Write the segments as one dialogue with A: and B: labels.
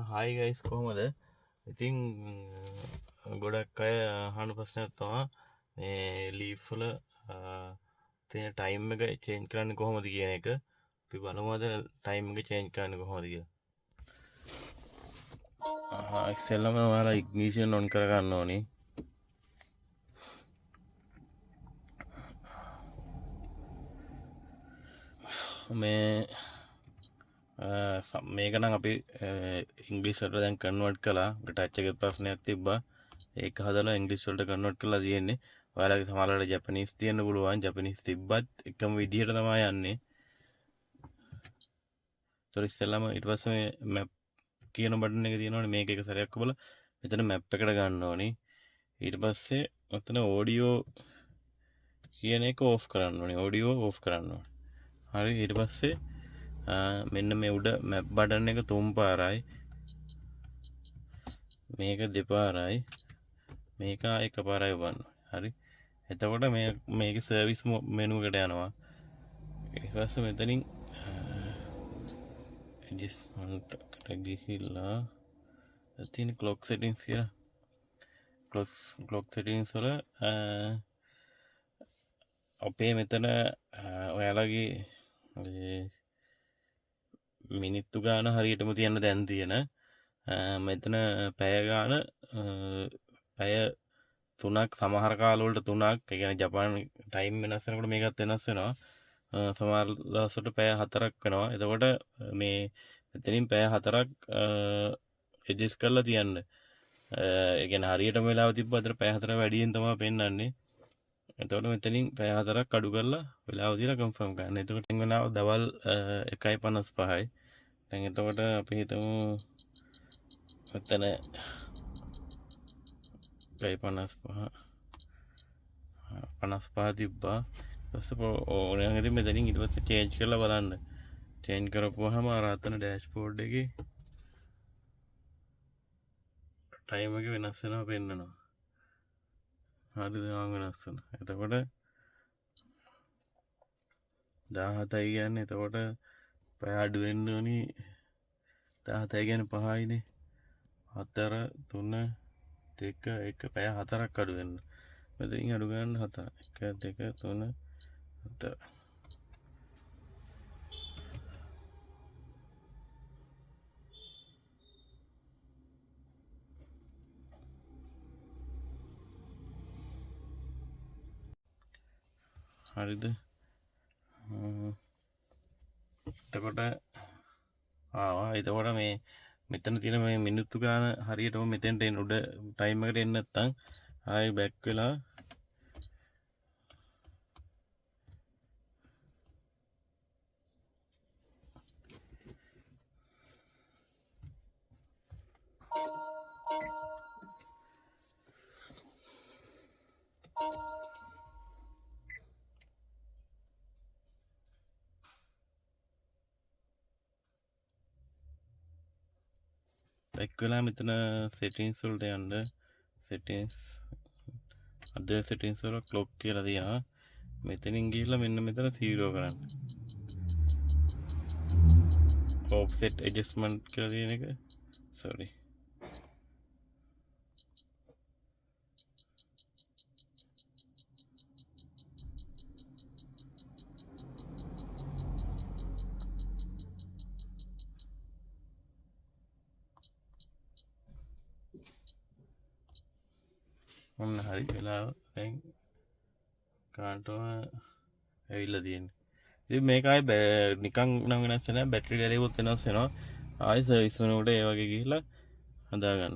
A: Hi guys කොහොමද? ඉතින් ගොඩක් අය අහන ප්‍රශ්නයක් තමයි මේ ලීෆ් වල තියෙන ටයිම් එක චේන්ජ් කරන්නේ කොහොමද කියන එක. අපි බලමු අද ටයිම් එක චේන්ජ් කරන්නේ කොහොමද කියලා. ඉස්සෙල්ලාම ඔයාලා ඉග්නිෂන් ඔන් කරගන්න ඕනේ. මේක නම් අපි ඉංග්‍රීසි වලට දැන් කන්වර්ට් කළා. ටච් එකේ ප්‍රශ්නයක් තිබ්බා. ඒක හදලා ඉංග්‍රීසි වලට කන්වර්ට් කරලා තියෙන්නේ. ඔයාලගේ සමහරවල්ලාට ජපනීස් තියෙන්න පුළුවන්. ජපනීස් තිබ්බත් එකම විදිහට තමයි යන්නේ. ඉස්සෙල්ලාම ඊට පස්සේ මේ මැප් කියන බටන් එක තියෙනවනේ. මේක එක සැරයක් ඔබලා මෙතන මැප් එකට ගන්න ඕනේ. ඊට පස්සේ මෙතන ඕඩියෝ කියන එක ඕෆ් කරන්න ඕනේ. ඕඩියෝ ඕෆ් කරන්න ඕනේ. හරි. ඊට පස්සේ මෙන්න මේ උඩ මැප් බටන් එක තුන් පාරයි, මේක දෙපාරයි, මේක එක පාරයි ඔබන්න. හරි. එතකොට මේකේ සර්විස් මෙනු එකට යනවා. ඊට පස්සේ මෙතනින් ඇඩ්ජස්ට්මන්ට් එකට ගිහිල්ලා තියෙන ක්ලොක් සෙටින්ග්ස් කියලා. ක්ලොක් සෙටින්ග්ස් වල අපේ මෙතන ඔයාලගේ මිනිත්තු ගාන හරියටම තියන්න දැන් තියෙන මෙතන පැය ගාන පැය 3ක් සමහර කාලවලට 3ක්. ඒ කියන්නේ ජපාන ටයිම් වෙනස් වෙනකොට මේකත් වෙනස් වෙනවා. සමහර දවස්වලට පැය 4ක් වෙනවා. එතකොට මේ මෙතනින් පැය 4ක් ඇඩ්ජස්ට් කරලා තියන්න. ඒ කියන්නේ හරියටම වෙලාව තිබ්බ අතර පැය 4 වැඩියෙන් තමයි පෙන්වන්නේ. එතකොට මෙතනින් පැය 4ක් අඩු කරලා වෙලාව දීලා කන්ෆර්ම් කරන්න. එතකොට වෙලාව දවල් 1:55යි. දැන් එතකොට අපි හිතමු මෙතන 1:55 තිබ්බා. ඊට පස්සේ ඕනෑම මෙතනින් ඊට පස්සේ චේන්ජ් කරලා බලන්න. චේන්ජ් කරපුවාම අර අතන ඩෑෂ්බෝඩ් එකේ ටයිම් එක වෙනස් වෙනවා පෙන්නනවා. හරිද? වෙනස් වෙනවා. එතකොට 17යි කියන්නේ එතකොට පැය අඩු වෙන්න ඕනි. 17යි කියන්නේ 5යිනේ. 4 3 2 1 පැය 4ක් අඩු වෙන්න. මෙතනින් අඩු ගන්න 7 1 2 3 4. හරිද? එතකොට එතකොට මේ මෙතන තියෙන මේ මිනිත්තු ගාන හරියටම මෙතෙන්ට එන්න උඩ ටයිම් එකට එන්න නැත්නම් ආයෙ බැක් වෙලා මෙතන සෙටින්ස් වලට යන්න. සෙටින්ස් වල ක්ලොක් කියලා තියෙනවා. මෙතනින් ගිහිල්ලා මෙන්න මෙතන 0 කරන්න. ඔෆ්සෙට් ඇඩ්ජස්ට්මන්ට් කියලා තියෙන එක. සෝරි. ඔන්න හරි වෙලාව දැන් කාන්ටම ඇවිල්ලා තියෙන්නේ. ඉතින් මේක ආයේ නිකන් නම් වෙනස් වෙන්නේ නැහැ. බැටරි ගැලේවොත් වෙනස් වෙනවා. ආයෙ සර්විස් වෙනකොට ඒ වගේ ගිහිල්ලා හදාගන්න.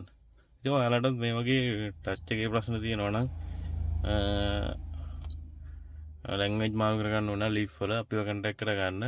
A: ඉතින් ඔයාලටත් මේ වගේ ටච් එකේ ප්‍රශ්න තියෙනවා නම් ලැන්ග්වේජ් මාරු කරගන්න ඕන ලීෆ් වල අපිව කන්ටැක්ට් කරගන්න.